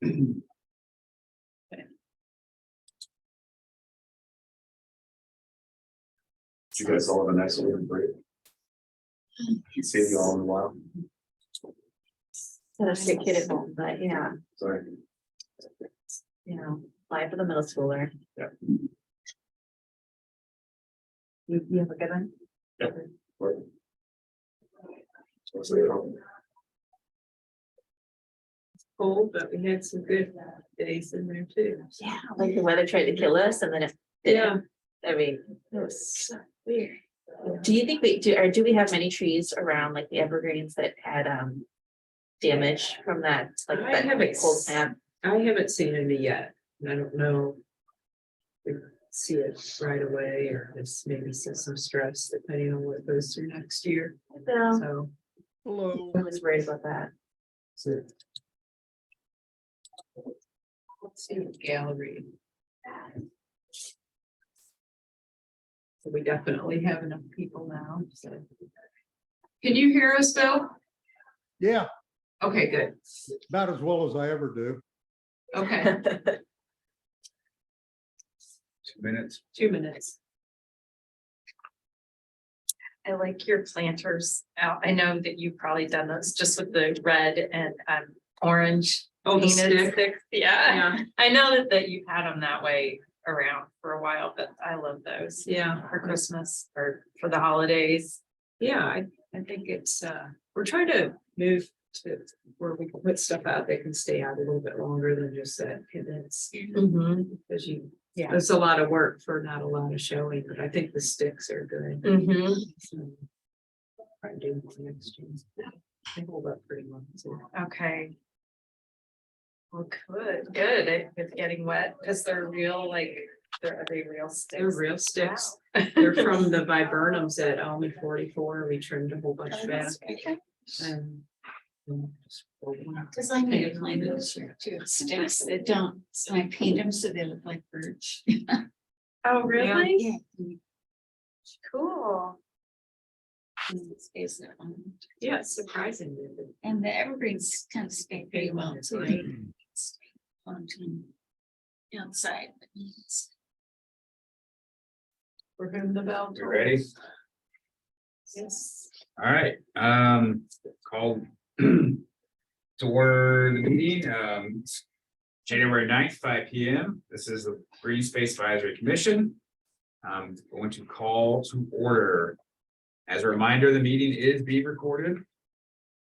You guys all have a nice little break. See you all in a while. Got a sick kid at home, but yeah, Sorry. life for the middle schooler. Yeah. You have a good one? Cold, but we had some good days in there too. Yeah, like the weather tried to kill us and then it didn't. I mean, it was so weird. Do you think do we have many trees around like the evergreens that had damage from that, like I that haven't cold snap? I haven't seen any yet. I don't know. If we see it right away or just maybe see some stress depending on what goes through next year. No, So. Hello. I was worried about that. Let's see the gallery. So we definitely have enough people now, so. Can you hear us, Bill? Yeah, Okay, good. about as well as I ever do. Okay, 2 minutes. 2 minutes. I like your planters out. I know that you've probably done those just with the red and orange. Oh, the painted stick. sticks. Yeah, Yeah, I know that you've had them that way around for a while, but I love those yeah, for Christmas or for the holidays. yeah, I think it's, we're trying to move to where we can put stuff out that can stay out a little bit longer than just that condense. Because Yeah. there's a lot of work for not a lot of showing, but I think the sticks are good. So, probably do more next year. They hold up pretty well. So. Okay. Well, good. It's getting wet because they're real, like, are they real sticks? They're real sticks. They're from the viburnums at Almond 44. We trimmed a whole bunch back. And just rolled one. Cause I made a plan this year too, sticks that don't, so I paint them so they look like birch. Oh, really? Yeah. Cool. Yeah, it's surprisingly. And the evergreens kind of stay pretty well too. Stay long time outside. but it's- For whom the bell You tolls. ready? Yes. All right, called to order the meeting, January 9th, 5 p.m. This is the Green Space Advisory Commission. Going to call to order. As a reminder, the meeting is being recorded.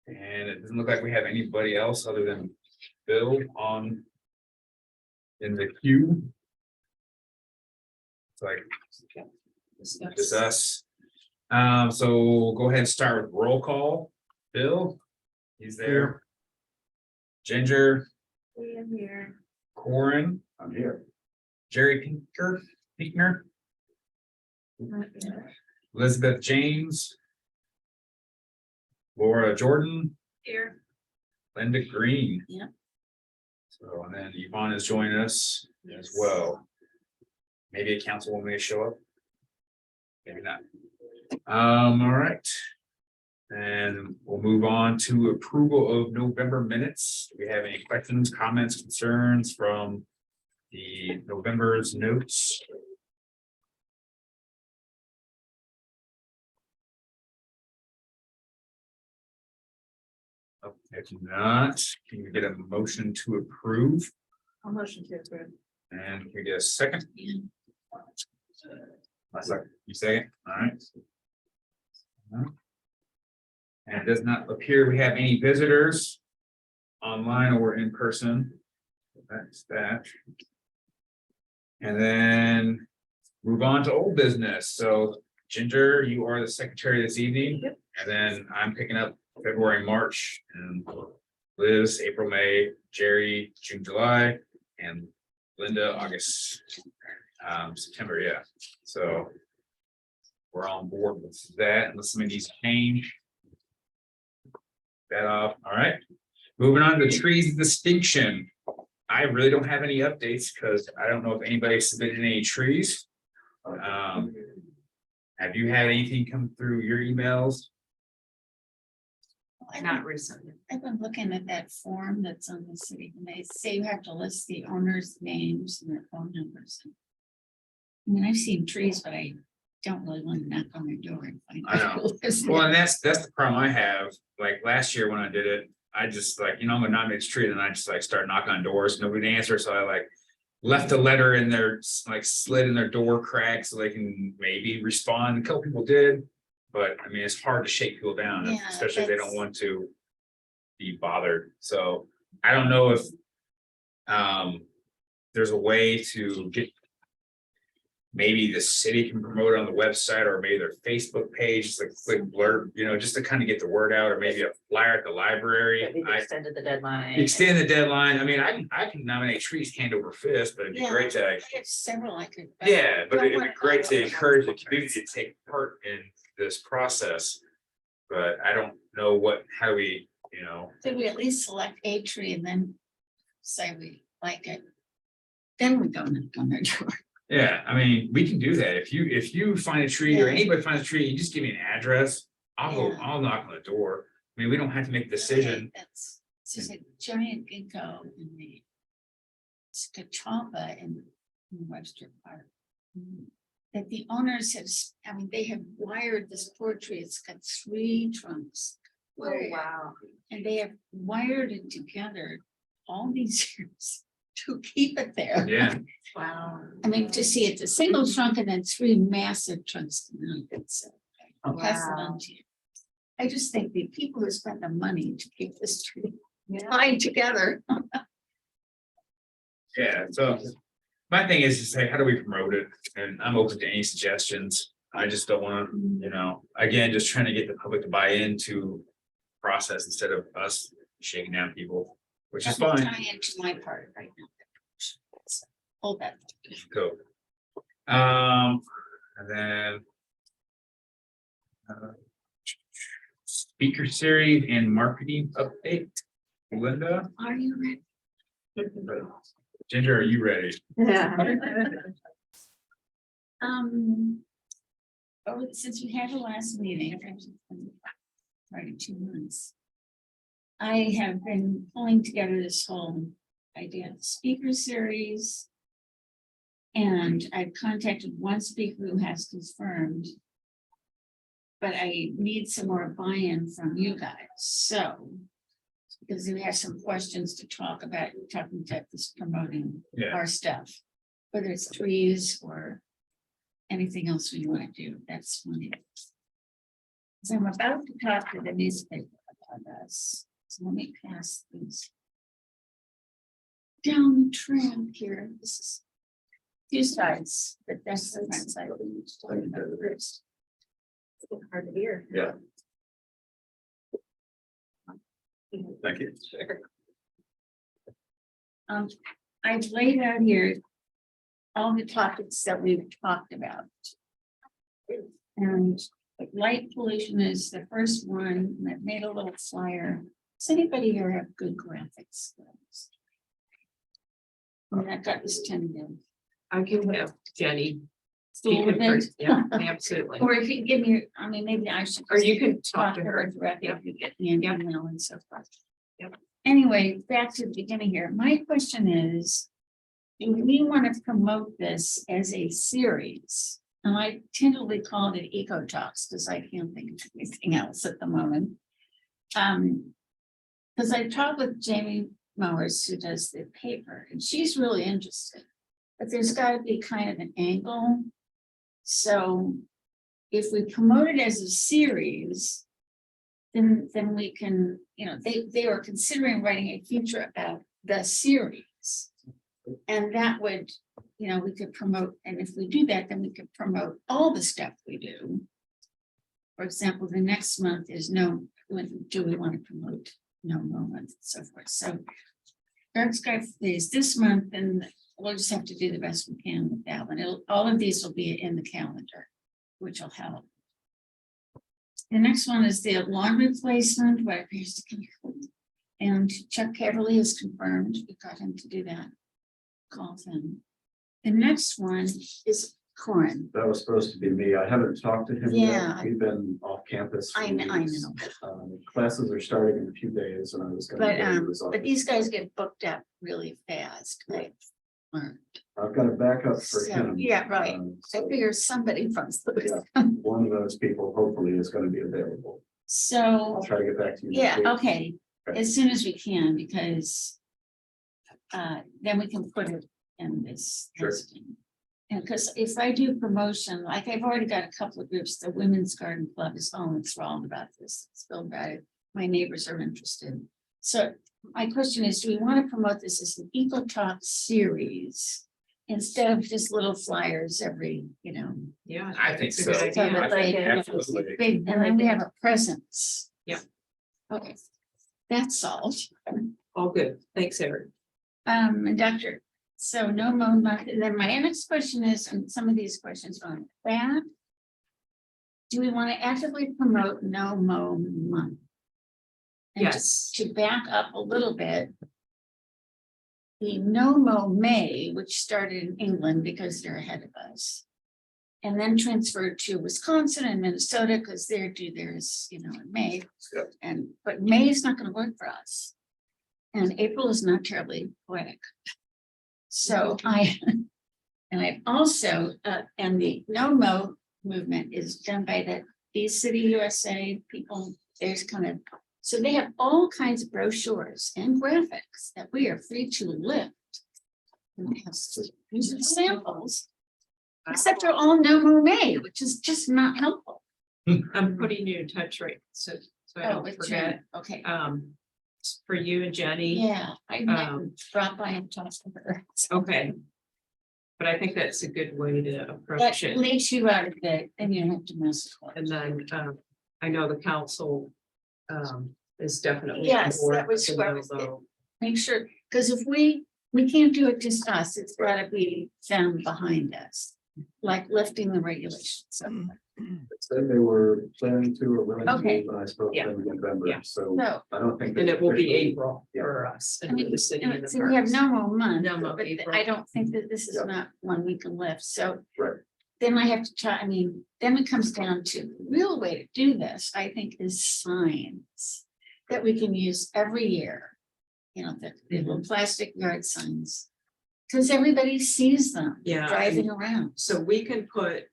And it doesn't look like we have anybody else other than Bill on in the queue. It's like just us. So we'll go ahead and start with roll call. Bill, he's there. Ginger, I'm here. Corin, I'm here. Jerry Pinkner, Elizabeth James, Laura Jordan, Here. Linda Green. Yeah. So, and then Yvonne is joining us as well. Maybe a councilwoman may show up. Maybe not. All right. And we'll move on to approval of November minutes. Do we have any questions, comments, concerns from the November's notes? If not, can you get a motion to approve? I'll motion to approve. And can we get a second? Yeah. A second. You say it, all right. And it does not appear we have any visitors online or in person. That's that. And then move on to old business. So Ginger, you are the secretary this evening. Yep. And then I'm picking up February, March, and Liz, April, May, Jerry, June, July, and Linda, August, September, yeah. So we're on board with that unless some of these change. That off, all right. Moving on to trees of distinction. I really don't have any updates because I don't know if anybody submitted any trees. Have you had anything come through your emails? not recently. I've been looking at that form that's on the city, and they say you have to list the owners' names and their phone numbers. I mean, I've seen trees, but I don't really want to knock on their door and find I out. know. who lives Well, there. and that's the problem I have. Like last year when I did it, I just like, I'm gonna nominate this tree, and I just like start knocking on doors, nobody answers, so I like. Left a letter in their, like slid in their door crack so they can maybe respond. A couple people did. But I mean, it's hard to shake people down, Yeah, especially if they don't that's- want to. Be bothered, so I don't know if. There's a way to get. Maybe the city can promote it on the website or maybe their Facebook page, just a quick blurb, just to kind of get the word out, or maybe a flyer at the library. We've I extended the deadline. extend the deadline. I mean, I can nominate trees hand over fist, but it'd be Yeah, great to. I have several I could. but Yeah, but don't it'd be want- great to encourage the community to take part in this process. But I don't know how do we, Could we at least select a tree and then say we like it? Then we go knock on their door. yeah, I mean, we can do that. If you find a tree or Yeah. anybody finds a tree, you just give me an address. Yeah. I'll knock on the door. I mean, we don't have to make a decision. That's, it's just a giant ginkgo in the. Scachamba in Webster Park. That the owners have, they have wired this poor tree, it's got 3 trunks. Oh, wow. And they have wired it together all these years to keep it there. Yeah, Wow. I mean, to see it's a single trunk and then 3 massive trunks. I'll pass it on to you. I just think the people who spent the money to keep this tree tied together. yeah. So my thing is to say, how do we promote it? And I'm open to any suggestions. I just don't want to, again, just trying to get the public to buy into process instead of us shaking down people, which is Let me fine. tie into my part right now. So, hold that. Go. And then. Speaker series and marketing update. Linda, Are you ready? Ginger, are you ready? Yeah. Since we had the last meeting, it's been probably 2 months. I have been pulling together this whole idea of the speaker series. And I've contacted one speaker who has confirmed. But I need some more buy-in from you guys, so. Because we have some questions to talk about, talking to this promoting Yeah. our stuff. Whether it's trees or anything else we want to do, that's one of it. So I'm about to talk to the newspaper about us, so let me pass these. Down the track here, this is. 2 sides, but that's the front side. First. Hard to hear. Yeah. Thank you. I've laid out here all the topics that we've talked about. And light pollution is the first one, and I've made a little flyer. Does anybody here have good graphics? And I've got this tentative. I can have Jenny. Fool with it. Yeah, absolutely. Or if you can give me, maybe I should. Or you just can talk to her. directly, Yep. if you get me an email and so forth. Yep. Anyway, back to the beginning here. My question is, do we want to promote this as a series? And I tentatively called it Eco Talks because I can't think of anything else at the moment. Because I talked with Jamie Mowers, who does the paper, and she's really interested. But there's got to be kind of an angle. So if we promote it as a series, then we can, they were considering writing a feature about the series. And that would, we could promote, and if we do that, then we could promote all the stuff we do. For example, the next month is do we want to promote no month and so forth. So Dark Sky is this month, and we'll just have to do the best we can with that one. All of these will be in the calendar, which will help. The next one is the lawn replacement, what appears to be. And Chuck Caverly has confirmed, we got him to do that. Call him. The next one is Corin. That was supposed to be me. I haven't talked to him Yeah. yet. We've been off campus. for I know. weeks. Classes are starting in a few days and I was gonna. But, go to his but office. these guys get booked up really fast. I've learned. I've got a backup for So, him. yeah, right. Um, I so figure somebody from. One of those people hopefully is gonna be available. So, I'll try to get back to you. next yeah, week. okay, Okay. as soon as we can, because. Then we can put it in this Sure. listing. And because if I do promotion, like I've already got a couple of groups, the Women's Garden Club is all enthralled about this, it's filled about it. My neighbors are interested. So my question is, do we want to promote this as an Eco Talk series? Instead of just little flyers every, Yeah. I think it's a so. good so idea. that like they- it. Absolutely. big, and then we have a presence. Yeah. Okay, that's solved. All good. Thanks, Eric. And Doctor, so no mow month, and then my next question is, and some of these questions on that. Do we want to actively promote no mow month? And Yes. to back up a little bit. The no mow May, which started in England because they're ahead of us. And then transferred to Wisconsin and Minnesota because they're due theirs, in May. Yep. But May is not going to work for us. And April is not terribly poetic. So and I've also, and the no mow movement is done by the Bee City USA people. There's kind of, so they have all kinds of brochures and graphics that we are free to lift. And they have these are samples, except they're all no mow May, which is just not helpful. I'm putting you in touch right, so I Oh, don't with forget. Jen. Okay, For you and Jenny. yeah, I might Um, drop by and talk to her. Okay. But I think that's a good way to That approach it. leaves you out of it, and you have to mess with it. And then, I know the council, is definitely. on Yes, board that was with what I the was no-mow. Make sure, because if we can't do it just us, it's gotta be them behind us. Like lifting the regulations. So, Said they were planning to or willing to Okay. when I spoke to Yeah. them in November, Yeah. so no, I don't think. And that it will be officially- April Yeah. for us I and for mean, the city and the see, we have parks. no more month, No more but April. I don't think that this is Yeah. not one we can lift, so. Right. Then I have to try, then it comes down to the real way to do this, I think, is signs. That we can use every year. The little plastic yard signs. Cause everybody sees them. Yeah, Driving around. So we can put,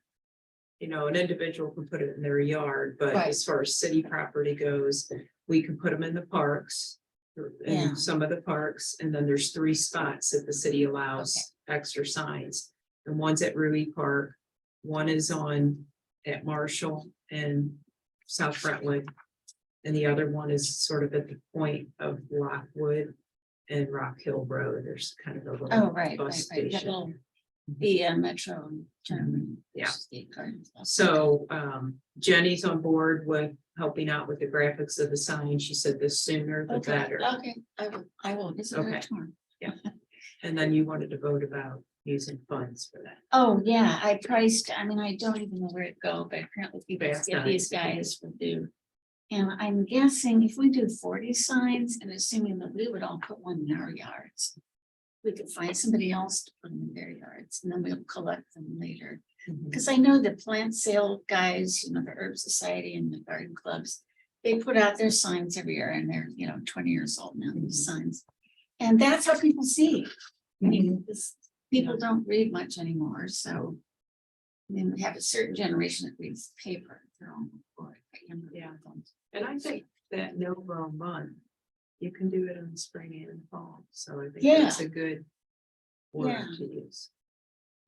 an individual can put it in their yard, but Right. as far as city property goes, we can put them in the parks. Yeah. In some of the parks, and then there's 3 spots that the city allows extra signs. And one's at Ruby Park, one is at Marshall and South Brentwood. And the other one is sort of at the point of Rockwood and Rock Hill Road. There's kind of a little. Oh, right, bus right, that station. little, the Metro German. Yeah. State Garden Club. So Jenny's on board with helping out with the graphics of the sign. She said the sooner the Okay, better. okay, I will visit her Okay. tomorrow. And then you wanted to vote about using funds for that. Oh, yeah, I priced, I don't even know where to go, but apparently people Fast get these signs. guys will do. And I'm guessing if we do 40 signs and assuming that we would all put one in our yards. We could find somebody else to put them in their yards and then we'll collect them later. Because I know the plant sale guys, the Herb Society and the garden clubs, they put out their signs every year and they're, 20 years old now, these signs. And that's how people see. People don't read much anymore, so. We have a certain generation that reads paper. They're all bored, but younger Yeah. ones. And I think that no-mow month, you can do it in the spring and fall. So I think Yeah. that's a good word Yeah. to use.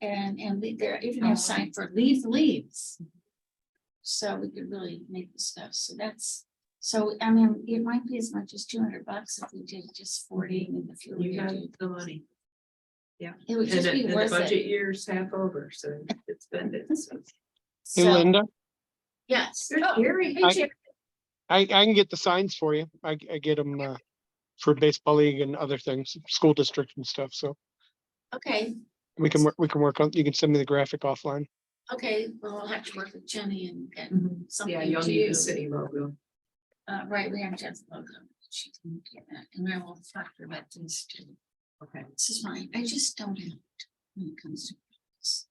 And there even have sign for leave the leaves. So we could really make the stuff, so that's, it might be as much as $200 if we did just 40 and the fuel. You have the money. It would And just be the worth budget it. year's half over, so it's spend it. So. Hey, So, Linda, yes. Good, Oh, Jerry. hey, I- Jerry. I can get the signs for you. I get them for baseball league and other things, school district and stuff. So Okay, we can work on. You can send me the graphic offline. okay, well, I'll have to work with Jenny and get something Yeah, to you'll need you. the city logo. Right, we have Jen's logo. She can get that, and I will talk to her about these too. Okay. This is mine. I just don't have it when it comes to this.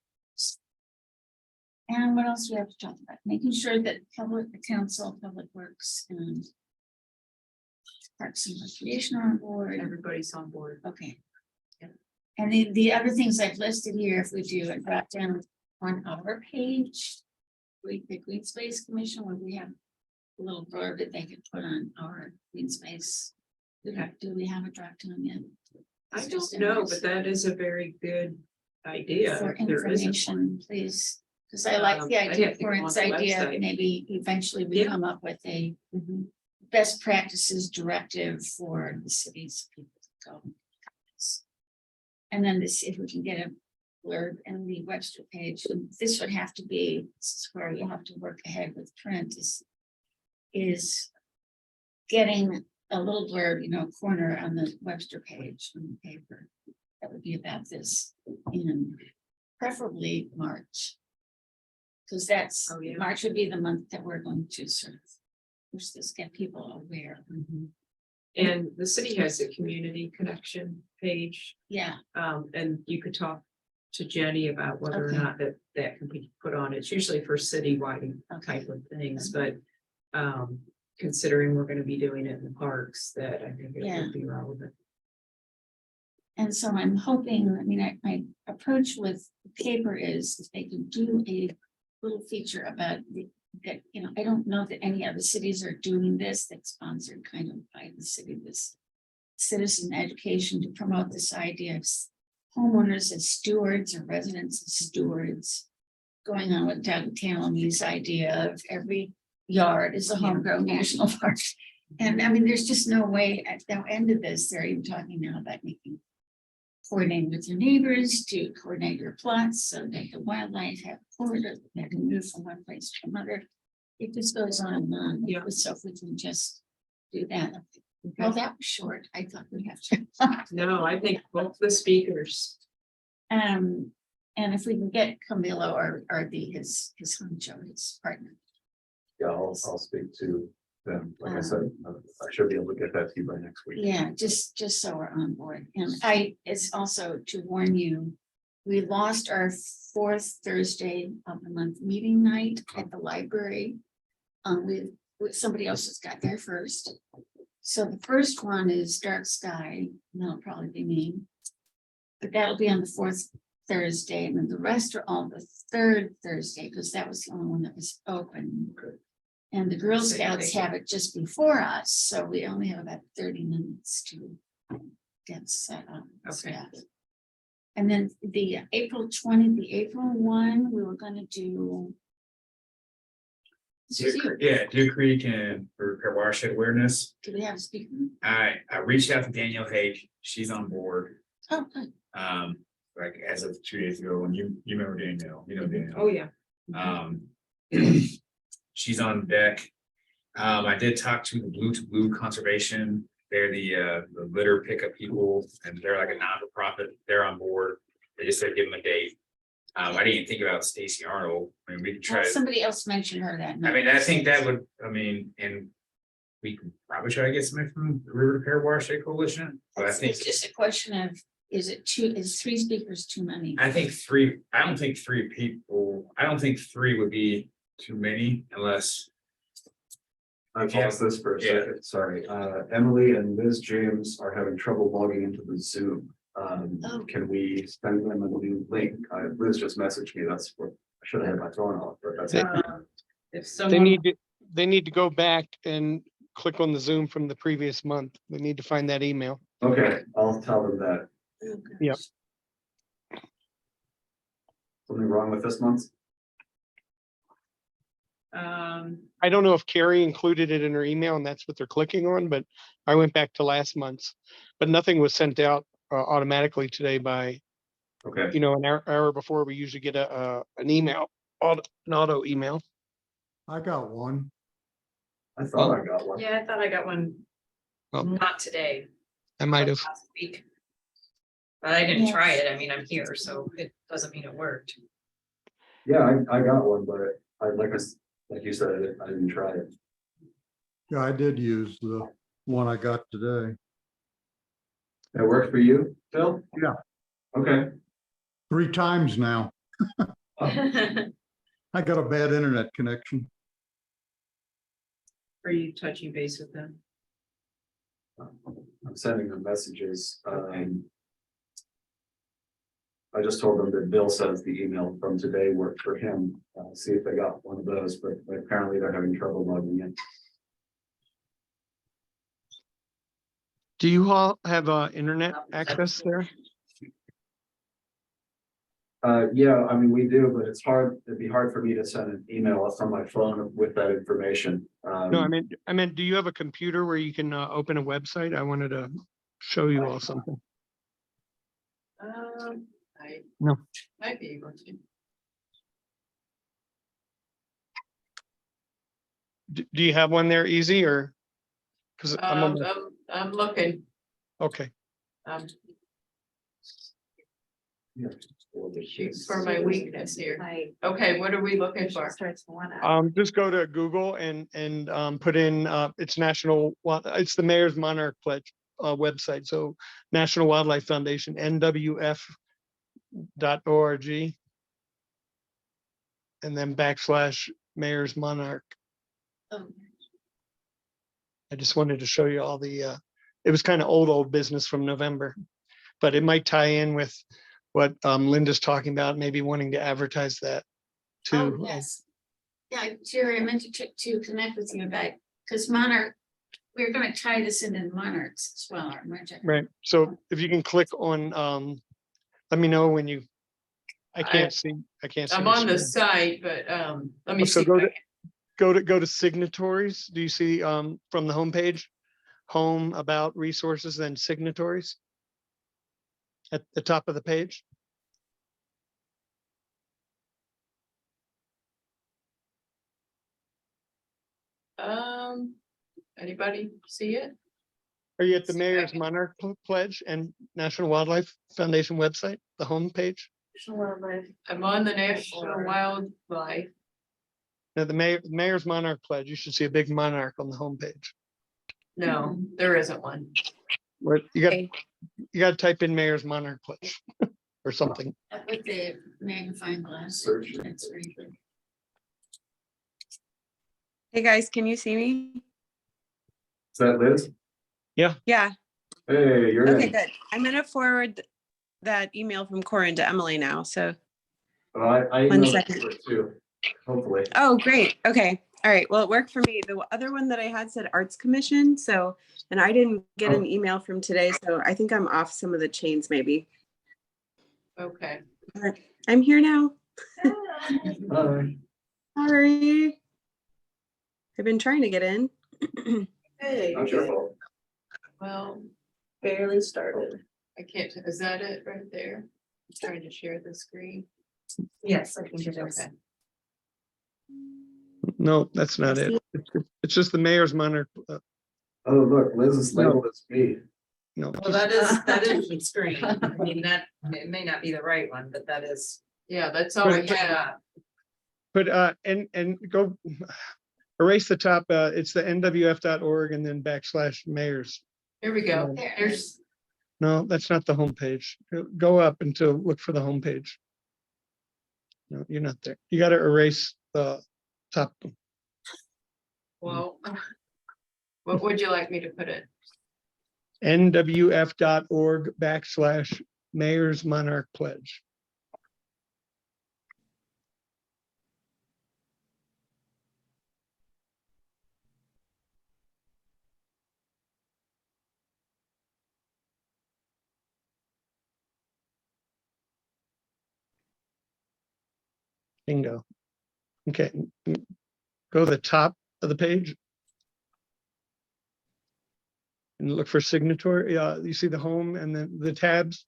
And what else do we have to talk about? Making sure that the council, public works and Parks and Recreation are on board. Everybody's on board. Okay. Yeah. And the other things I've listed here, if we do a drop down on our page. The Green Space Commission, where we have a little blurb that they could put on our green space. Do we have a drop down yet? I It's just don't know, in but that is a very good idea. For if there isn't information, please, because I like the I'd idea, have to go Corinne's on the idea, website. maybe eventually we Yeah. come up with a Mhm. best practices directive for the city's people to go. And then this, if we can get a blurb in the Webster page, and this would have to be, this is where you have to work ahead with print is getting a little blurb, corner on the Webster page in the paper. That would be about this in preferably March. Because that's, Oh, yeah. March would be the month that we're going to sort of push this, get people aware. Mhm. And the city has a community connection page, Yeah, and you could talk to Jenny about whether or Okay. not that can be put on. It's usually for citywide okay. type of things, but considering we're gonna be doing it in the parks, that I think it Yeah. would be relevant. And so I'm hoping, my approach with the paper is if they can do a little feature about that, I don't know that any other cities are doing this, that's sponsored kind of by the city, this citizen education to promote this idea of homeowners as stewards or residents as stewards. Going on with Doug Tallamy's idea of every yard is a homegrown national park. And there's just no way at the end of this, they're even talking now about coordinating with your neighbors to coordinate your plots so that the wildlife have corridor that can move from one place to another. It just goes on and on. Yeah. So if we can just do that. Okay. Well, that was short. I thought we'd have to. No, I think both the speakers, And if we can get Camilo or his honcho, his partner. Yeah, I'll speak to them. Like I said, I should be able to get that to you by next week. Yeah, just so we're on board. And it's also to warn you, we lost our fourth Thursday of the month meeting night at the library. Somebody else has got there first. So the first one is Dark Sky, and that'll probably be me. But that'll be on the fourth Thursday, and then the rest are all the third Thursday, because that was the only one that was open. And the Girl Same Scouts thing. have it just before us, so we only have about 30 minutes to get set up. and Okay. stuff. And then the April 1, we were gonna do. This is you. Yeah, Deer Creek and for repair watershed awareness. Do we have a speaker? I reached out to Danielle Haig. She's on board. Oh, good. Like as of 2 days ago, when you remember Danielle, Danielle. oh, yeah. She's on deck. I did talk to the Blue to Blue Conservation. They're the litter pickup people, and they're like a non-for-profit. They're on board. They just said give them a date. I didn't even think about Stacy Arnold. We could try. Well, somebody else mentioned her that night. I think that would, and we could probably try to get somebody from the River Repair Watershed Coalition. But I It's think, it's just a question of, is 3 speakers too many? I don't think three people, I don't think three would be too many unless. I paused this for a second, sorry. Emily and Ms. James are having trouble logging into the Zoom. Oh. Can we send them a new link? Liz just messaged me, that's what, I should have had my phone off, but that's. it. If They someone, need to go back and click on the Zoom from the previous month. They need to find that email. Okay, I'll tell them that. Yep. Something wrong with this month? I don't know if Carrie included it in her email and that's what they're clicking on, but I went back to last month's. But nothing was sent out automatically today by, Okay, an hour before. We usually get an email, an auto email. I got one. I thought I got one. Yeah, I thought I got one. Oh. Not today. I might have. Last week. But I didn't Yeah. try it. I'm here, so it doesn't mean it worked. Yeah, I got one, but like you said, I didn't try it. Yeah, I did use the one I got today. That worked for you, Phil? Yeah. Okay. 3 times now. I got a bad internet connection. Are you touching base with them? I'm sending them messages. I just told them that Bill says the email from today worked for him. See if they got one of those, but apparently they're having trouble logging in. Do you all have internet access there? Yeah, I mean, we do, but it's hard, it'd be hard for me to send an email from my phone with that information. No, I meant, do you have a computer where you can open a website? I wanted to show you all something. I. No. Might be able to. Do you have one there easy or? Because I'm on I'm looking, okay. Yeah. for my weakness here. Like, Okay, what are we looking for? starts one out. Just go to Google and put in it's it's the Mayor's Monarch Pledge website. So National Wildlife Foundation, NWF.org. And then / Mayor's Monarch. Oh, I just wanted to show you all the it was kind of old business from November, but it might tie in with what Linda's talking about, maybe wanting to advertise that too. oh, yes. Yeah, Jerry, I meant to connect with you about, because Monarch, we're gonna tie this into Monarchs as well, aren't we? Right. So if you can click on, let me know when you, I can't see. I'm on the screen. site, but let me So see. go if I to can- go to signatories. Do you see from the homepage, home, about, resources, then signatories? At the top of the page? Anybody see it? Are you at the Mayor's Monarch Pledge and National Wildlife Foundation website, the homepage? I'm on the National Wildlife. Now, the Mayor's Monarch Pledge, you should see a big monarch on the homepage. No, there isn't one. Where you got to type in Mayor's Monarch Pledge or something. With the magnifying glass. Search. That's very good. Hey guys, can you see me? Is that Liz? Yeah, Hey, you're okay, in. good. I'm gonna forward that email from Corin to Emily now, so, I One emailed second. it too, hopefully. oh, great, okay. All right, well, it worked for me. The other one that I had said Arts Commission, so, and I didn't get an email from today, so I think I'm off some of the chains maybe. Okay. But I'm here now. Bye. Sorry. I've been trying to get in. Hey. Not your fault. Well, Barely started. I can't, is that it right there? I'm trying to share the screen. Yes, I think it is. Okay. No, that's not it. It's just the Mayor's Monarch. Oh, look, Liz is No. labeled as B. No, Well, that is the screen. I mean, that, it may not be the right one, but that is. Yeah, that's all we have. but and go erase the top. It's the nwf.org and then / mayors. Here we go. No. Here's, No, that's not the homepage. Go up until look for the homepage. No, you're not there. You got to erase the top. well, what would you like me to put it? nwf.org / Mayor's Monarch Pledge. Bingo. Okay. Go to the top of the page. And look for signatory. You see the home and then the tabs.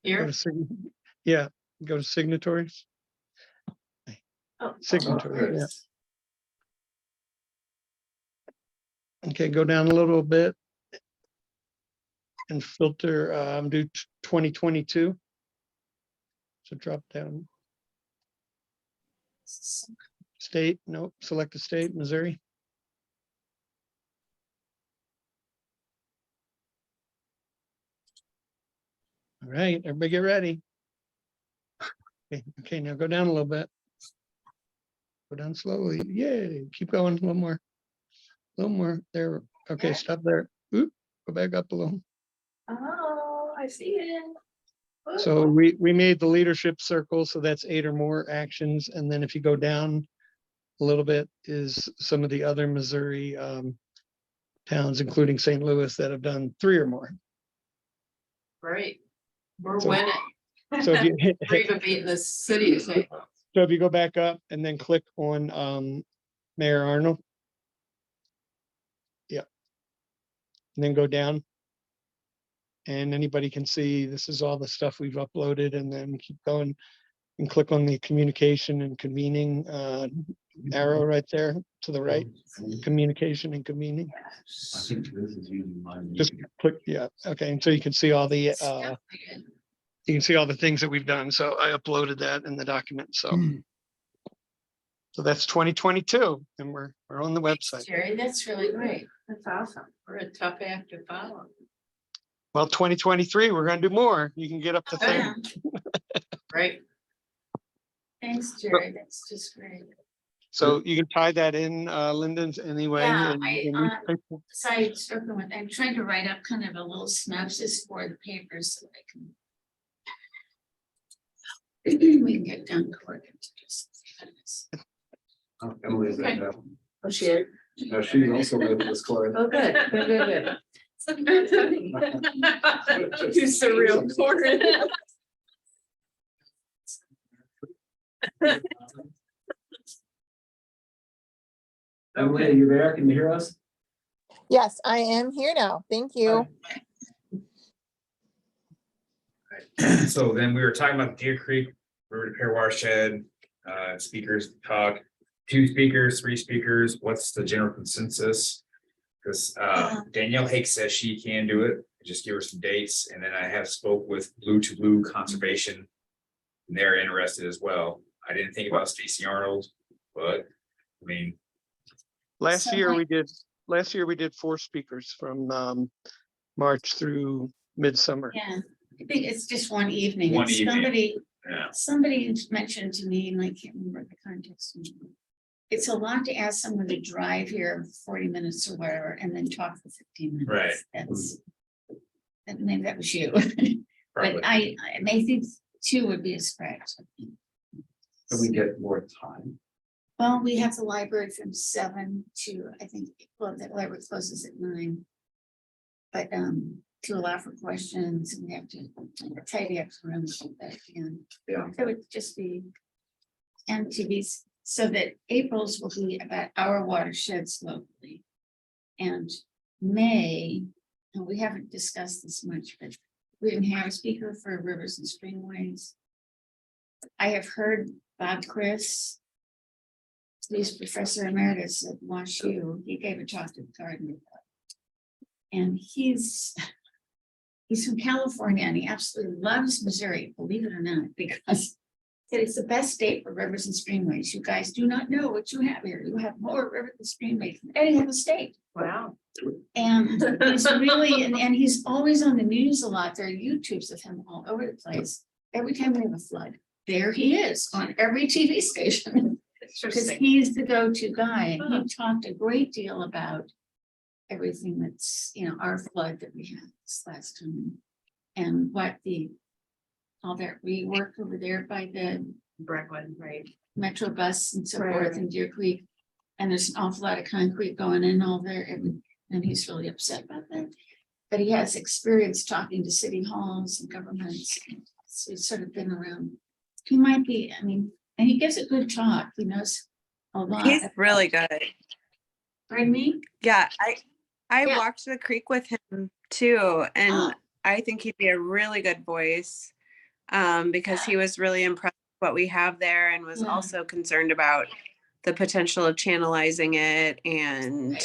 Go Here? to yeah, go to signatories. Oh, Signatory, yeah. Okay, go down a little bit. And filter, do 2022. So drop down. State, no, select a state, Missouri. All right, everybody get ready. Okay, now go down a little bit. Go down slowly. Yay, keep going, a little more. A little more there. Okay, stop there. Oop, go back up a little. Oh, I see it. So we made the leadership circle, so that's 8 or more actions. And then if you go down a little bit is some of the other Missouri towns, including St. Louis, that have done 3 or more. Right. We're So- winning. So if you We're even beating the city. so if you go back up and then click on Mayor Arnold. Yeah. And then go down. And anybody can see this is all the stuff we've uploaded, and then keep going and click on the communication and convening arrow right there to the right, communication and convening. I think this is using mine. Just click, yeah, okay, and so you can see all the you can see all the things that we've done. So I uploaded that in the document, so. So that's 2022, and we're on the website. Jerry, that's really great. That's awesome. We're a tough act to follow. Well, 2023, we're gonna do more. You can get up to 30. Right. Thanks, Jerry. That's just great. So you can tie that in, Lyndon's anyway. Yeah, and- I, and we- So I struggling with, I'm trying to write up kind of a little synopsis for the papers so I can. We can get down to work in just a few minutes. Oh, Emily's Okay. in that. Oh, she is. No, she's also with this Clark. Oh, good, good, good, good. Too surreal for it. Emily, are you there? Can you hear us? Yes, I am here now. Thank you. So then we were talking about Deer Creek River Repair Watershed, speakers talk, 2 speakers, 3 speakers, what's the general consensus? Because Danielle Hake says she can do it, just give her some dates, and then I have spoke with Blue to Blue Conservation. And they're interested as well. I didn't think about Stacy Arnold, but I mean, Last So year like- we did 4 speakers from March through midsummer. Yeah, I think it's just one evening. One And evening. yeah, Somebody mentioned to me, and I can't remember the context. It's a lot to ask someone to drive here 40 minutes or whatever, and then talk for 15 minutes. Right. That's. And maybe that was you, probably. but I think 2 would be a stretch. Can we get more time? Well, we have the library from 7 to, I think, well, the library closes at 9. But to allow for questions, and we have to tidy up the rooms like that again. Yeah. It would just be. And to be, so that April's will be about our watersheds locally. And May, and we haven't discussed this much, but we didn't have a speaker for rivers and streamways. I have heard Bob Chris. He's professor emeritus at WashU. He gave a talk to the garden. Club. And he's from California and he absolutely loves Missouri, believe it or not, because it's the best state for rivers and streamways. You guys do not know what you have here. You have more rivers and streamways than any other state. Wow. And he's really, and he's always on the news a lot. There are YouTubes of him all over the place. Every time we have a flood, there he is on every TV station. Because he's the go-to guy, and he talked a great deal about everything that's, our flood that we had this last time. And what all that rework over there by the Brentwood, right? Metro bus and so Right, forth right. in Deer Creek. And there's an awful lot of concrete going in all there, and he's really upset about that. But he has experience talking to city halls and governments. So he's sort of been around. He might be, and he gives a good talk. He knows a lot. He's really good. Pardon me? Yeah, I Yeah. walked the creek with him too, and Ah. I think he'd be a really good voice because he was really impressed with what we have there and was Yeah. also concerned about the potential of channelizing it and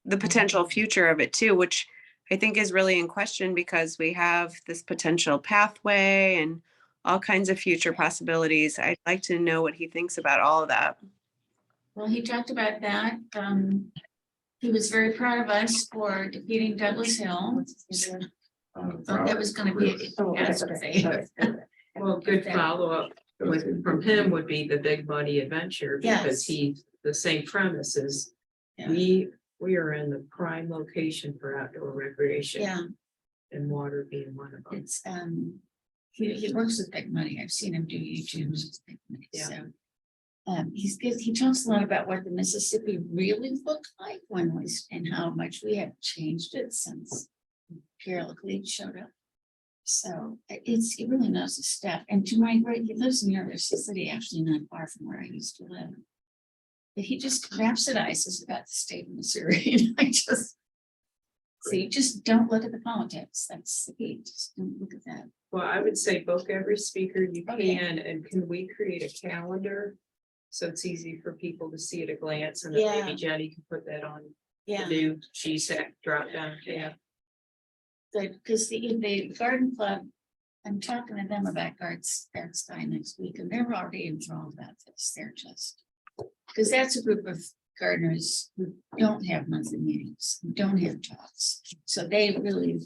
the potential future of it too, which I think is really in question because we have this potential pathway and all kinds of future possibilities. I'd like to know what he thinks about all of that. Well, he talked about that. He was very proud of us for defeating Douglas Hill. Thought that was gonna be. Oh, okay, okay, sorry. Well, good follow-up. from him would be the Big Muddy Adventure, because Yes. the same premise is Yeah. we are in the prime location for outdoor recreation. Yeah, And water being one of them. it's, he works with Big Money. I've seen him do YouTube's with Big Money, Yeah. so. He talks a lot about what the Mississippi really looked like when and how much we have changed it since Pierre Leclerc showed up. So he really knows his stuff. And to my great, he lives in University City, actually not far from where I used to live. But he just rhapsodizes about the state of Missouri. I just. So you just don't look at the politics. That's the key. Just don't look at that. Well, I would say book every speaker you Okay. can, and can we create a calendar? So it's easy for people to see at a glance, and then Yeah. maybe Jenny can put that on the Yeah. new GSAC drop down tab. Because the garden club, I'm talking to them about Garden Sky next week, and they're already enthralled about this. They're just. Because that's a group of gardeners who don't have monthly meetings, who don't have talks. So they really,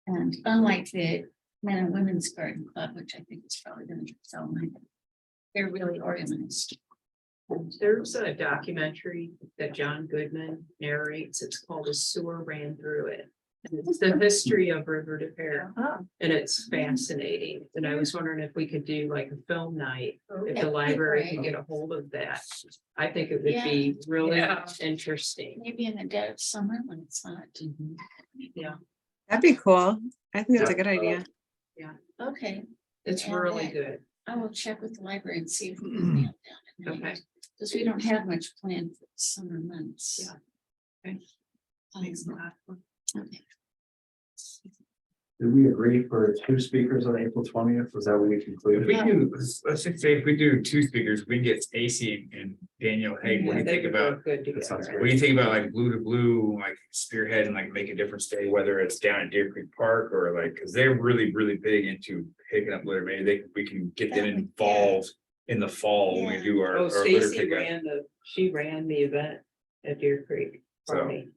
and unlike the men and women's garden club, which I think is probably gonna get so many, they're really organized. There's a documentary that John Goodman narrates. It's called A Sewer Ran Through It. And it's the history of River de Pere, and it's fascinating. And I was wondering if we could do like a film night, if the library could get a hold of that. I think it would be really interesting. Maybe in the dead of summer when it's hot. Yeah, That'd be cool. I think that's a good idea. Okay, it's Yeah, really yeah. good. I will check with the library and see if we can nail it down. Okay. Because we don't have much planned for the summer months. Yeah. Okay. Thanks a lot. Okay. Did we agree for 2 speakers on April 20th? Was that what we If concluded? we do, let's just say if we do 2 speakers, we can get Stacy and Daniel. Hey, what do you think about? Good That sounds together. What do you think about like Blue to Blue, like spearhead and like make a difference day, whether it's down at Deer Creek Park or like, cause they're really, really big into picking up litter. Maybe we can get them involved in the fall when we do our Oh, litter Stacy pickup. she ran the event at Deer Creek. So- for me.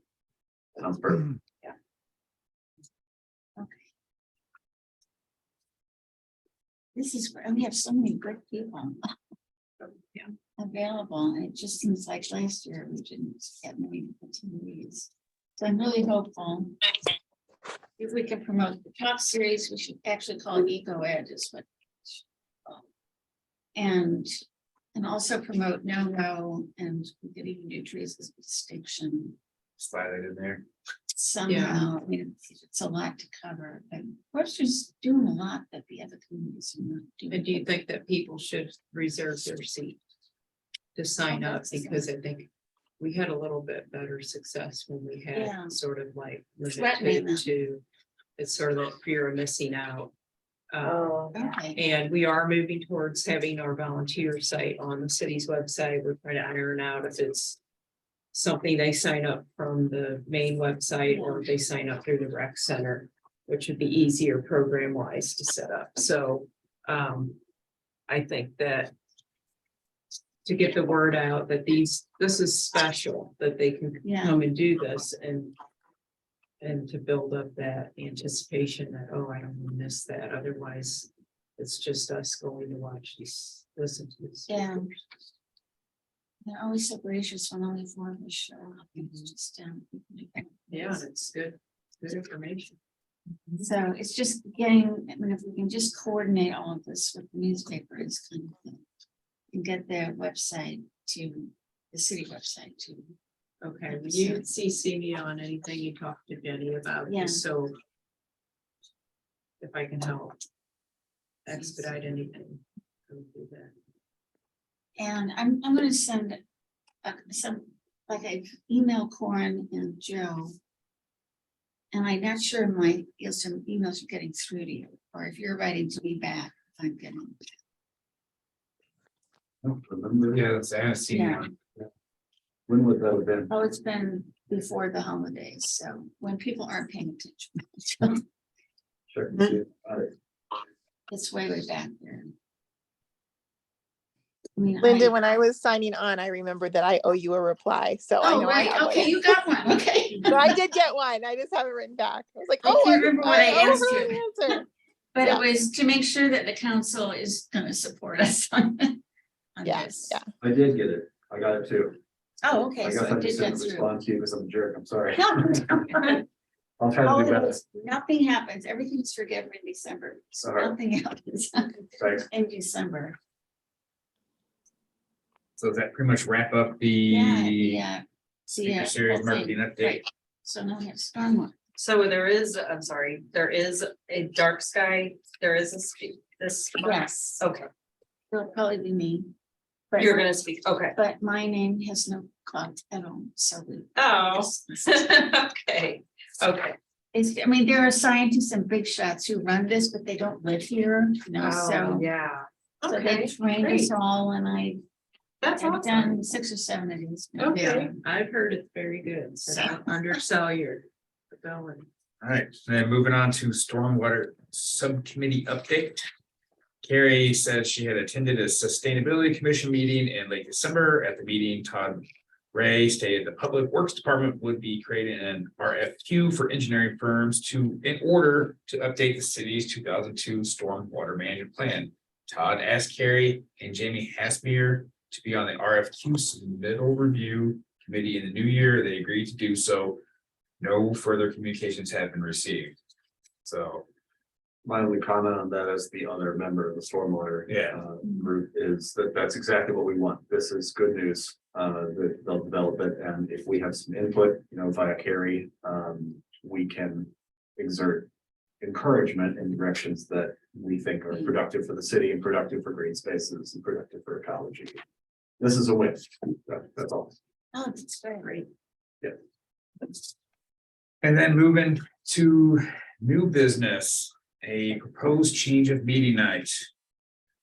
Sounds perfect. This is, where we have so many good people. Available, and it just seems like last year we didn't get many opportunities. So I'm really hopeful. If we can promote the top series, we should actually call it Eco Ed is what. And also promote No, and we could even do trees as distinction Slide it in there. somehow. I mean, it's a lot to cover, but Webster's doing a lot that the other communities are not doing. And do you think that people should reserve their seat to sign up? Because I think we had a little bit better success when we Yeah. had sort of like Threatening them. limited to, it's sort of that fear of missing out. Okay, And we are moving towards having our volunteer site on the city's website. We're trying to iron out if it's something they sign up from the main website or if they sign up through the rec center, which would be easier program wise to set up. So I think that to get the word out that this is special, that they can Yeah. come and do this and to build up that anticipation that, oh, I don't want to miss that. Otherwise, it's just us going to watch these, listen to this. Yeah. They're always so gracious when only 4 of us show up. It's just, Yeah, and it's good information. So it's just getting, I mean, if we can just coordinate all of this with the newspaper is kind of thing. And get their website to the city website to. Okay, will you CC me on anything you talk to Jenny about, Yeah. just so if I can help expedite anything, I will do that. And I'm gonna send some, like I email Corin and Joe. And I'm not sure some emails are getting through to you, or if you're writing to me back, if I'm getting. Oh, remember? Yeah, that's, I haven't seen Yeah. one. When would that have been? Oh, it's been before the holidays, so when people aren't paying attention. Check and see. All right. It's way back there. I mean, Linda, when I was signing on, I remembered that I owe you a reply, so I Oh, know I right, have one. okay, you got one, okay. So I did get one. I just haven't written back. I was like, I oh, can't remember what I owe asked her you. an answer. But Yeah. it was to make sure that the council is gonna support us on Yeah, this. yeah. I did get it. I got it too. Oh, I okay, guess so I it did just get didn't through. respond to you because I'm a jerk. I'm sorry. No, I'll try to do better. nothing happens, everything's forgiven in December, so All right. nothing happens Thanks. in December. So does that pretty much wrap up Yeah, the yeah. Speaker Series marketing update? Right. So now we have stormwater. So there is, I'm sorry, there is a dark sky, there is a speak, this. Yes. Okay, It'll probably be me. But- you're gonna speak, okay. But my name has no clout at all, so we. Oh, It's, okay, okay. I mean, there are scientists and big shots who run this, but they don't live here, you know, Oh, so. yeah. So they Okay, trained us great. all and I That's have awesome. done 6 or 7 of these. now. Okay. I've heard it's very good, so So- undersell your going. All right, then moving on to stormwater subcommittee update. Carrie says she had attended a sustainability commission meeting in late December. At the meeting, Todd Ray stated the Public Works Department would be creating an RFQ for engineering firms in order to update the city's 2002 stormwater management plan. Todd asked Carrie and Jamie Hasbier to be on the RFQ submittal review committee in the new year. They agreed to do so. No further communications have been received. So, My only comment on that as the other member of the stormwater. Yeah. Group is that that's exactly what we want. This is good news. That they'll develop it, and if we have some input, you know, via Carrie, we can exert encouragement in directions that we think are productive for the city and productive for green spaces and productive for ecology. This is a win. That's all. Oh, that's very great. and then moving to new business, a proposed change of meeting night.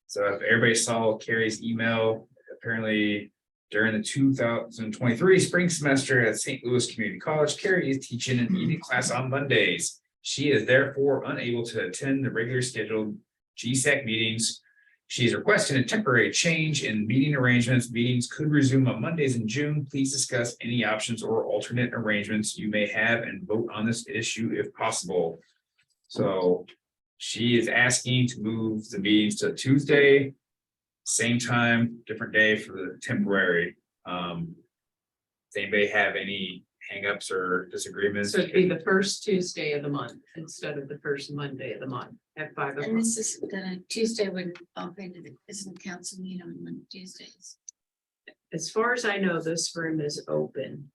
So if everybody saw Carrie's email, apparently during the 2023 spring semester at St. Louis Community College, Carrie is teaching an evening class on Mondays. She is therefore unable to attend the regular scheduled GSAC meetings. She's requesting a temporary change in meeting arrangements. Meetings could resume on Mondays in June. Please discuss any options or alternate arrangements you may have and vote on this issue if possible. So she is asking to move the meetings to Tuesday, same time, different day for the temporary. Does anybody have any hangups or disagreements? So it'd be the first Tuesday of the month instead of the first Monday of the month at 5 And o'clock. this is gonna, Tuesday would bump into the, isn't the council meeting on Monday, Tuesdays? As far as I know, this room is open.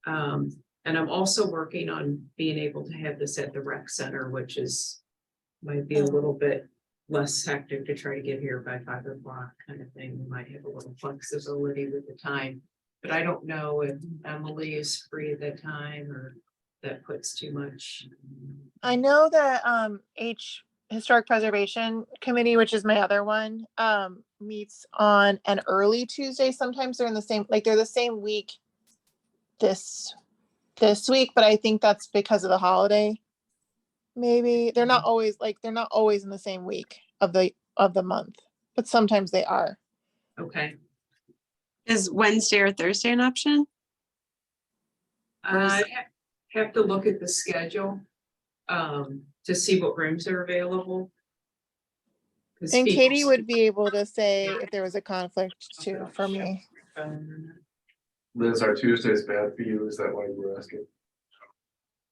And I'm also working on being able to have this at the rec center, which is. Might be a little bit less hectic to try to get here by 5 o'clock kind of thing. We might have a little flexibility with the time. But I don't know if Emily is free at that time or that puts too much. I know that Historic Preservation Committee, which is my other one, meets on an early Tuesday. Sometimes they're in the same, like they're the same week this week, but I think that's because of the holiday. Maybe they're not always in the same week of the month, but sometimes they are. Okay. Is Wednesday or Thursday an option? I have to look at the schedule to see what rooms are available. 'Cause And people- Katie would be able to say if there was a conflict too for me. Liz, are Tuesdays bad for you? Is that why you were asking?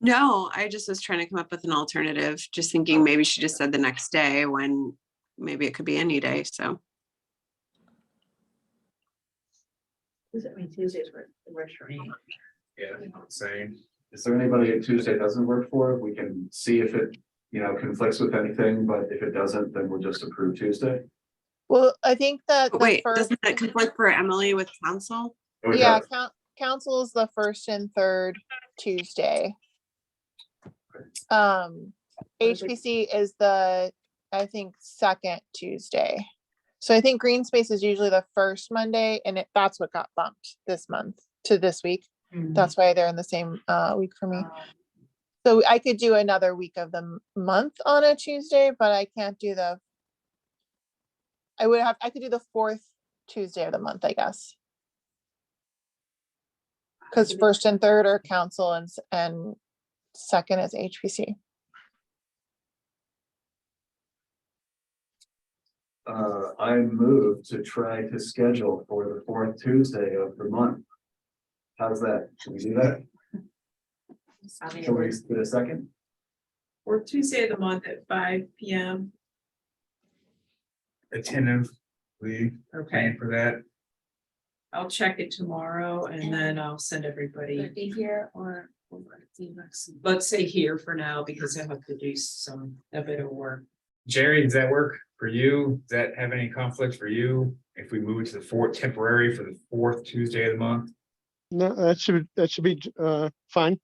No, I just was trying to come up with an alternative, just thinking maybe she just said the next day when maybe it could be any day, so. Does it mean Tuesdays works for me? Yeah, same. Is there anybody that Tuesday doesn't work for? We can see if it, you know, conflicts with anything, but if it doesn't, then we'll just approve Tuesday. Well, I think that But the wait, first, doesn't that conflict for Emily with council? Oh, it yeah, does. council is the first and third Tuesday. HPC is I think, second Tuesday. So I think Green Space is usually the first Monday, and that's what got bumped this month to this week. That's why they're in the same week for me. So I could do another week of the month on a Tuesday, but I can't do I could do the fourth Tuesday of the month, I guess. Because first and third are council and second is HPC. I move to try to schedule for the fourth Tuesday of the month. How's that? Can we do that? I mean, Can we get a second? Or Tuesday of the month at 5 p.m. Attentively Okay, plan for that. I'll check it tomorrow and then I'll send everybody, Would it be here or over at the Rexon? let's say here for now, because I have to do a bit of work. Jerry, does that work for you? Does that have any conflict for you? If we move it to the fourth temporary for the fourth Tuesday of the month? No, that should be fine.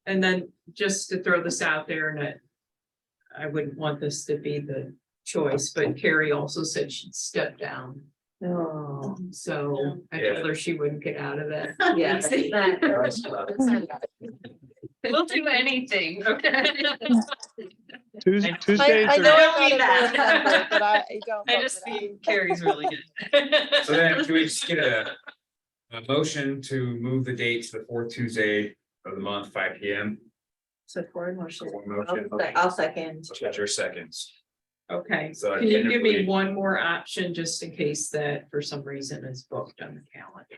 And then just to throw this out there, and I wouldn't want this to be the choice, but Carrie also said she'd step down. No. So I Yeah. told her she wouldn't get out of that. Yeah. We'll do anything, okay? Tuesdays I are, know don't I'm mean not a board that. member, but I don't. I vote just for that. think Carrie's really good. So then can we just get a motion to move the date to the fourth Tuesday of the month, 5 p.m. So forward motion. One motion. I'll second. Got your seconds. Okay, So can you give me tentatively- one more option just in case that for some reason is booked on the calendar?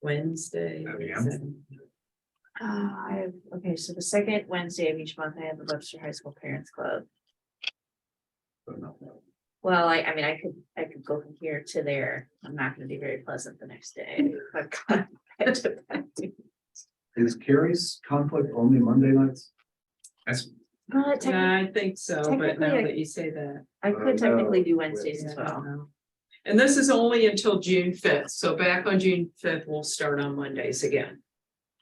Wednesday. 5 p.m. Okay, so the second Wednesday of each month, I have the Webster High School Parents Club. Well, I mean, I could go from here to there. I'm not gonna be very pleasant the next day. I've got- Is Carrie's conflict only Monday nights? That's Yeah, I think so, but Technically, now I- that you say that. I could technically do Wednesdays yeah, as I don't well. know. And this is only until June 5th, so back on June 5th, we'll start on Mondays again.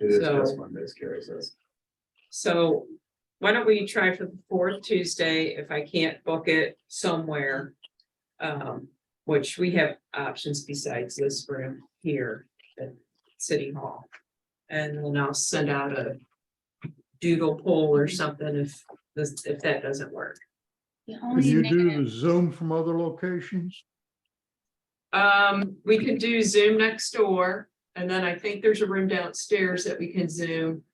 It is So- just Mondays, Carrie says. So why don't we try for the fourth Tuesday if I can't book it somewhere? Which we have options besides this room here at City Hall. And then I'll send out a doodle poll or something if that doesn't work. The Can only you do negative, the Zoom from other locations? We can do Zoom next door, and then I think there's a room downstairs that we can Zoom.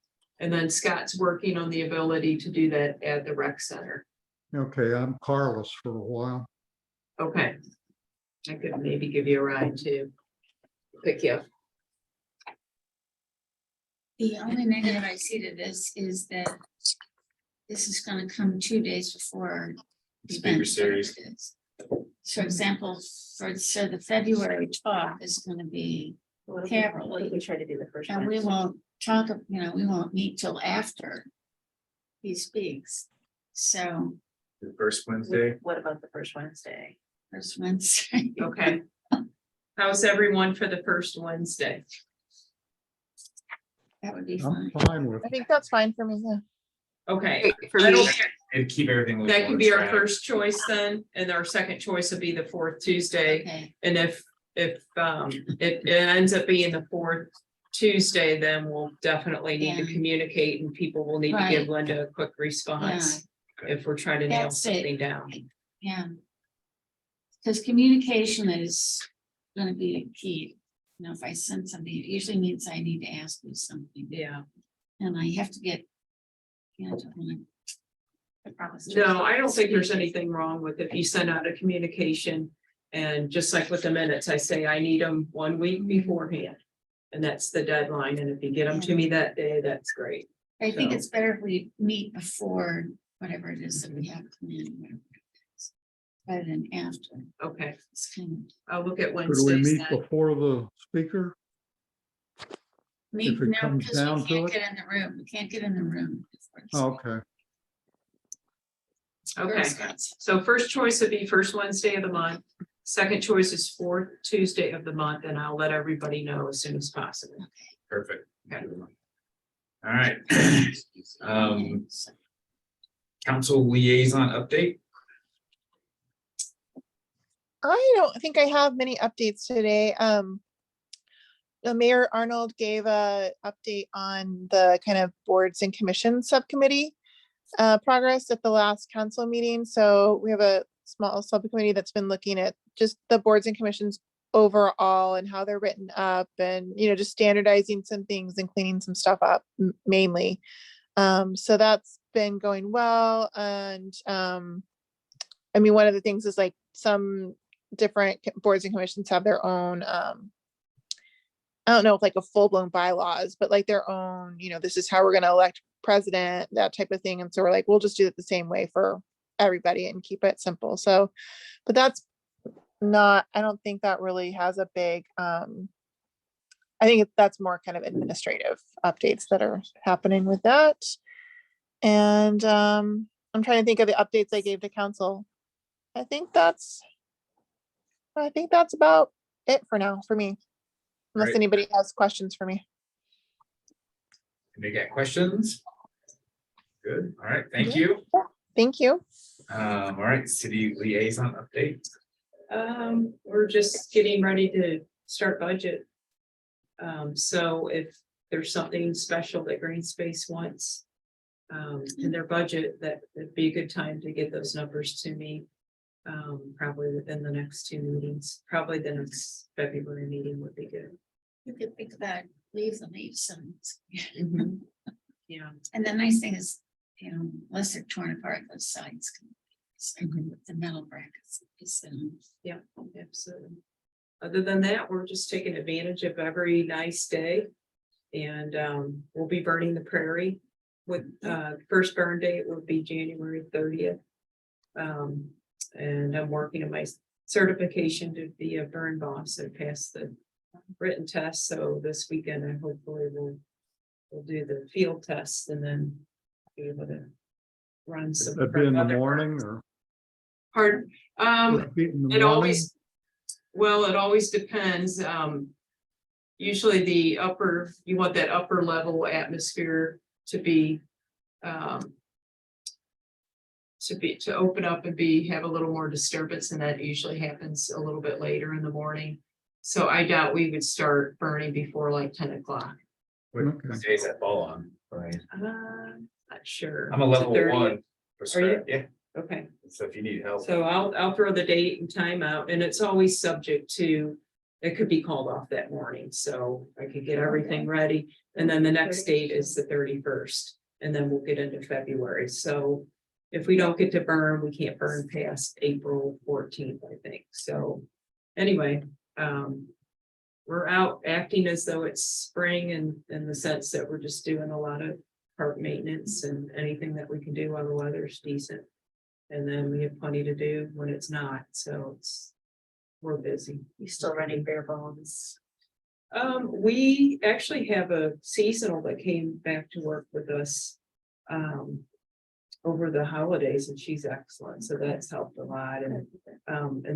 And then Scott's working on the ability to do that at the rec center. Okay, I'm carless for a while. Okay. I could maybe give you a ride too. Pick you up. the only negative I see to this is that this is gonna come 2 days before. our Speaker event, series. whatever it is. For example, so the February talk is gonna be, What if Carol. we try to do the first and we Wednesday? won't talk, we won't meet till after he speaks. So the first Wednesday. What about the first Wednesday? first Wednesday, Okay. How's everyone for the first Wednesday? that would be I'm fine. fine with I think that's fine for me. Yeah. Okay, For I me, don't- And keep everything. a that little can be our track. first choice then, and our second choice would be the fourth Tuesday. Okay, And if it ends up being the fourth Tuesday, then we'll definitely need to Yeah. communicate and people will need to give Right. Linda a quick response. If we're trying to nail That's it. something down. yeah. Because communication is gonna be key. If I send something, it usually means I need to ask you something, Yeah, and I have to get. I don't wanna- I promise. no, I don't think there's anything wrong with if you send out a communication. And just like with the minutes, I say I need them 1 week beforehand. And that's the deadline. And if you get them to me that day, that's great. I think So- it's better if we meet before whatever it is that we have to in, whatever it is, rather than after. Okay, It's kind I'll look at Could we Wednesdays meet then. before the speaker? of. Meet, If it no, comes because we down to can't it? get in the room. We can't get in the room. before it's- Okay, Okay, Scott's- so first choice would be first Wednesday of the month. Second choice is fourth Tuesday of the month, and I'll let everybody know as soon as possible. Perfect. Okay. All right. Council liaison update. I don't think I have many updates today. The Mayor Arnold gave a update on the kind of boards and commissions subcommittee progress at the last council meeting. So we have a small subcommittee that's been looking at just the boards and commissions overall and how they're written up and, just standardizing some things and cleaning some stuff up mainly. So that's been going well and, I mean, one of the things is like some different boards and commissions have their own, I don't know if like a full-blown bylaws, but like their own, this is how we're gonna elect president, that type of thing. And so we're like, we'll just do it the same way for everybody and keep it simple. So, but that's not, I don't think that really has a big, I think that's more kind of administrative updates that are happening with that. And I'm trying to think of the updates I gave to council. I think that's about it for now for me. Unless Right. anybody has questions for me. Any got questions? Good, all right, thank you. Thank you. All right, city liaison update. We're just getting ready to start budget. So if there's something special that Green Space wants. In their budget, that'd be a good time to get those numbers to me. Probably within the next 2 meetings, probably the next February meeting would be good. You could think about leaves and leave signs. Yeah, And the nice thing is, unless they're torn apart, those sides can. With the metal brackets. yeah, absolutely. Other than that, we're just taking advantage of every nice day. And we'll be burning the prairie with first burn date will be January 30th. And I'm working on my certification to be a burn boss and pass the written test. So this weekend, I hopefully we'll do the field test and then be able to run some. That'd be in the other morning burns. or? Pardon? Would it be in the It morning? always, well, it always depends. Usually you want that upper level atmosphere to be, to open up and have a little more disturbance, and that usually happens a little bit later in the morning. So I doubt we would start burning before like 10 o'clock. What Okay. days that fall on? Right. Not sure. I'm a Is it level 30? 1. for scrap, yeah, Okay. so if you need help. So I'll throw the date and time out, and it's always subject to, it could be called off that morning, so I could get everything ready. And then the next date is the 31st, and then we'll get into February. So if we don't get to burn, we can't burn past April 14th, I think. So anyway, we're out acting as though it's spring, and in the sense that we're just doing a lot of park maintenance and anything that we can do while the weather's decent. And then we have plenty to do when it's not, so we're busy. You still running bare bones? We actually have a seasonal that came back to work with us over the holidays, and she's excellent, so that's helped a lot. And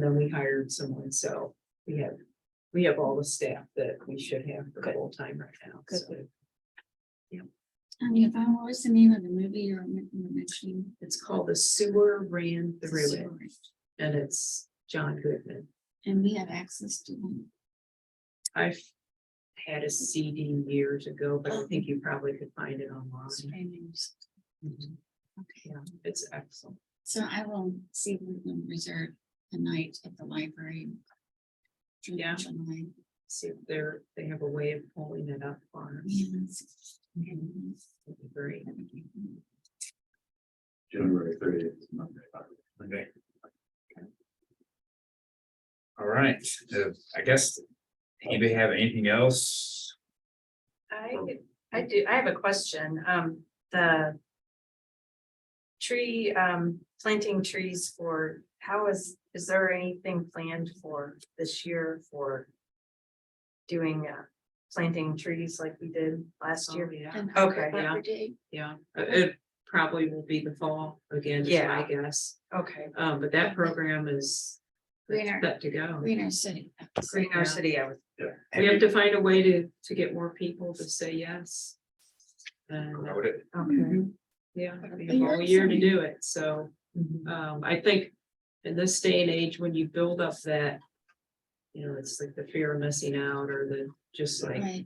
then we hired someone, so we have all the staff that we should have for full time right now. Good. So And if I, what was the name of the movie you're mentioning? it's called The Sewer Ran Through It, and it's John Goodman. And we have access to them. I've had a CD years ago, but I think you probably could find it online. Streamings. Mhm. Okay, Yeah, it's excellent. so I will see if we can reserve a night at the library. Yeah. July. See if they have a way of pulling it up on us. Yes. That'd be great. January 30th. is Monday. Monday. All right, I guess, anybody have anything else? I do, I have a question, the. Tree, planting trees for, is there anything planned for this year for? Doing, planting trees like we did last year? Yeah, And Okay, yeah. Arbor Day. yeah, it probably will be the fall again, is my guess. Okay, But that program is Greener, set to go. Greener City. Green Hour City, I was, We have to find a way to get more people to say yes. And, Wrote it. okay, yeah, we But have you're all year to excited. do it, so. I think in this day and age, when you build up that. It's like the fear of missing out, or the, just like Right,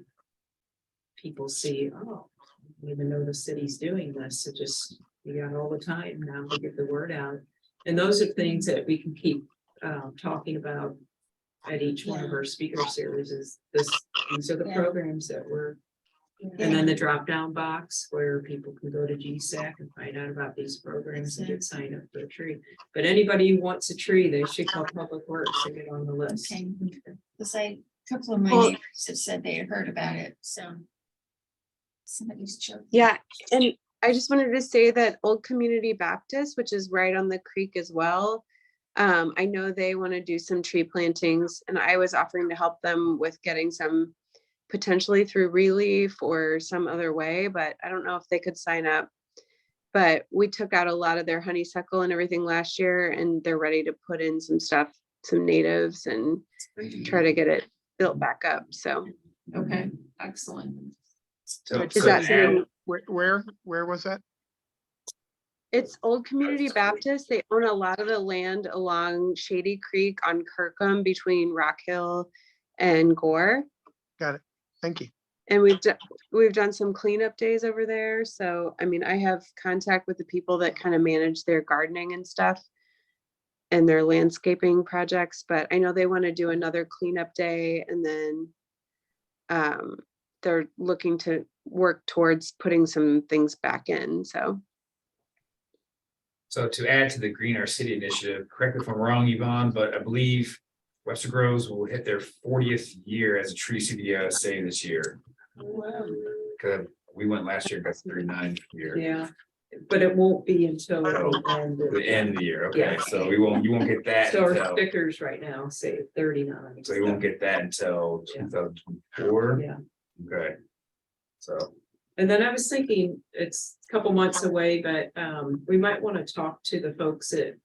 people see, oh, I didn't even know the city's doing this, it just, you got all the time now to get the word out. And those are things that we can keep talking about at each one of our speaker series, is these are the Yeah. programs that we're And then the drop down box where people can go to GSAC and find out about these programs and get signed up for a tree. But anybody who wants a tree, they should call Public Works to get on the list. Okay, because a couple of my Well- neighbors have said they had heard about it, so. Somebody's choking. Yeah, and I just wanted to say that Old Community Baptist, which is right on the creek as well. I know they want to do some tree plantings and I was offering to help them with getting some potentially through Relief or some other way, but I don't know if they could sign up. But we took out a lot of their honeysuckle and everything last year and they're ready to put in some stuff, some natives and try to get it built back up. So Okay, excellent. So- is so that add- something? Where was that? It's Old Community Baptist. They own a lot of the land along Shady Creek on Kirkham between Rock Hill and Gore. Thank you. And we've done some cleanup days over there. So, I mean, I have contact with the people that kind of manage their gardening and stuff and their landscaping projects, but I know they want to do another cleanup day and then they're looking to work towards putting some things back in. So. So to add to the Green Our City initiative, correct me if I'm wrong, Yvonne, but I believe Webster Groves will hit their 40th year as a Tree City USA this year. Cause we went last year, got 39 year, Yeah, but it won't be until Oh, the end of the year, okay, Yeah. so you won't get that So our until, stickers right now say 39. so you won't get that until Yeah. 2024, Yeah, okay. So, and then I was thinking, it's a couple months away, but we might want to talk to the folks that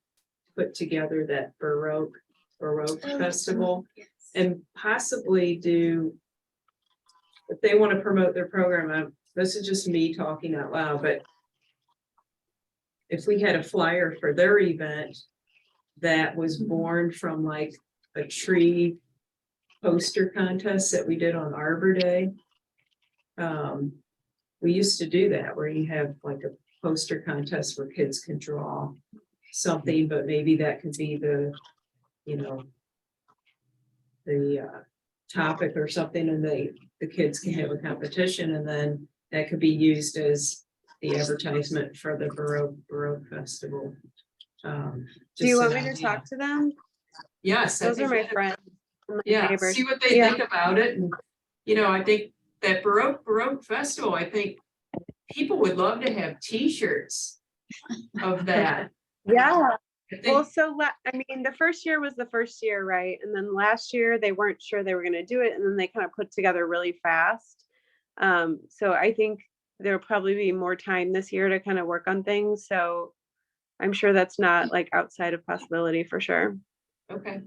put together that Baroque Festival and possibly do, if they want to promote their program, this is just me talking out loud, but if we had a flyer for their event that was born from like a tree poster contest that we did on Arbor Day. We used to do that where you have like a poster contest where kids can draw something, but maybe that could be the, you know, the topic or something, and the kids can have a competition, and then that could be used as the advertisement for the Baroque Festival. Do you just want an me to idea. talk to them? Yes. I Those are think my that- friends. and my Yeah, neighbors. see what they Yeah. think about it, and, you know, I think that Baroque Festival, I think people would love to have T-shirts of that. Yeah. I Well, think, so I mean, the first year was the first year, right? And then last year they weren't sure they were gonna do it, and then they kind of put together really fast. So I think there'll probably be more time this year to kind of work on things, so I'm sure that's not like outside of possibility for sure. okay,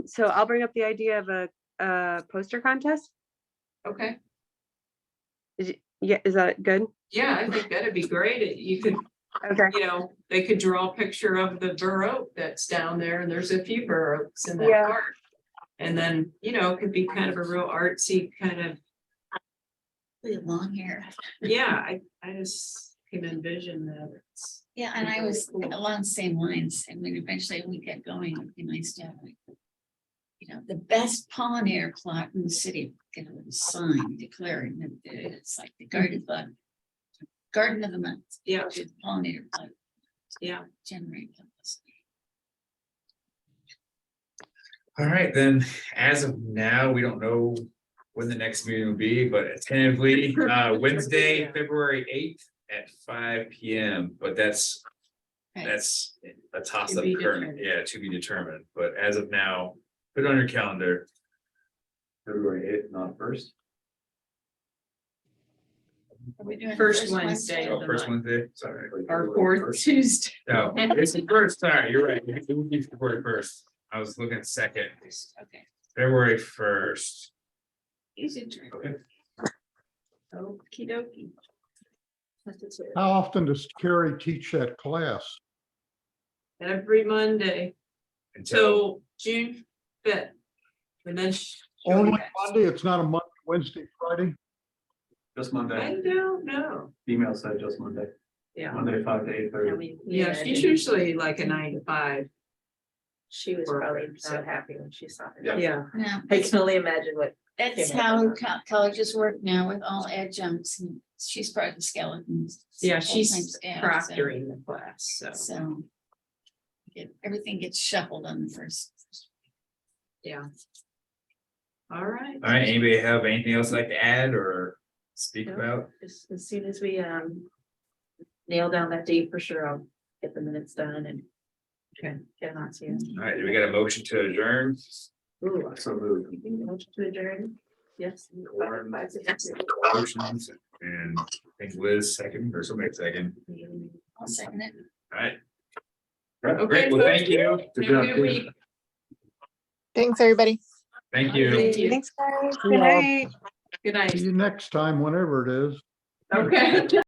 So I'll bring up the idea of a poster contest. okay, Yeah, is that good? yeah, I think that'd be great. You could, Okay. you know, they could draw a picture of the Baroque that's down there, and there's a few Baroques in that Yeah. park. And then, you know, it could be kind of a real artsy kind of, With long hair. yeah, I just can envision that. It's Yeah, and I very was cool. along the same lines. I mean, eventually we get going, it'd be nice to have like, you know, the best pollinator plot in the city, get a little sign declaring that it's like the Garden of the Month. Yeah. to the Pollinator plot. Yeah. Generate publicity. all right, then, as of now, we don't know when the next meeting will be, but tentatively, Wednesday, February 8th at 5 p.m. But that's Right. a toss To up be current, determined. yeah, to be determined, but as of now, put it on your calendar. February 8th, not first. Are we doing the First Wednesday. Oh, the first month. Wednesday, sorry. Our fourth Tuesday. No, it's the first, sorry, you're right, it would be February 1st. I was looking at second, Okay. February 1st. Easy to. Okay. Okey dokey. How often does Carrie teach that class? Every Monday Until, till June 5th. And then. she'll be Only back. Monday? It's not a Monday, Wednesday, Friday? Just I Monday, don't know. email said just Monday, Yeah, Monday, 5 to 8:30. yeah, she's usually like a 9 to 5. She was Or- probably so- not happy when she saw it. Yeah. Yeah, Now, I can only imagine what That's how colleges work now with all adjuncts, and she's part of the skeletons. Yeah, full-time she's staff, so- proctoring the class, so, So. Everything gets shuffled on the first. yeah. All right. All right, anybody have anything else like to add or speak No. about? As soon as we nail down that date for sure, I'll get the minutes done and. Okay. Get them out to you. All right, do we got a motion to adjourn? Ooh, So moved. motion to adjourn. Yes. Warren. Motions and I think Liz second or somebody second. I'll second it. All right. All right, great, well, thank you. Have a good week. Thanks, everybody. Thank you. Thanks, guys. Yeah. Good night. Good night. See you next time, whenever it is. Okay.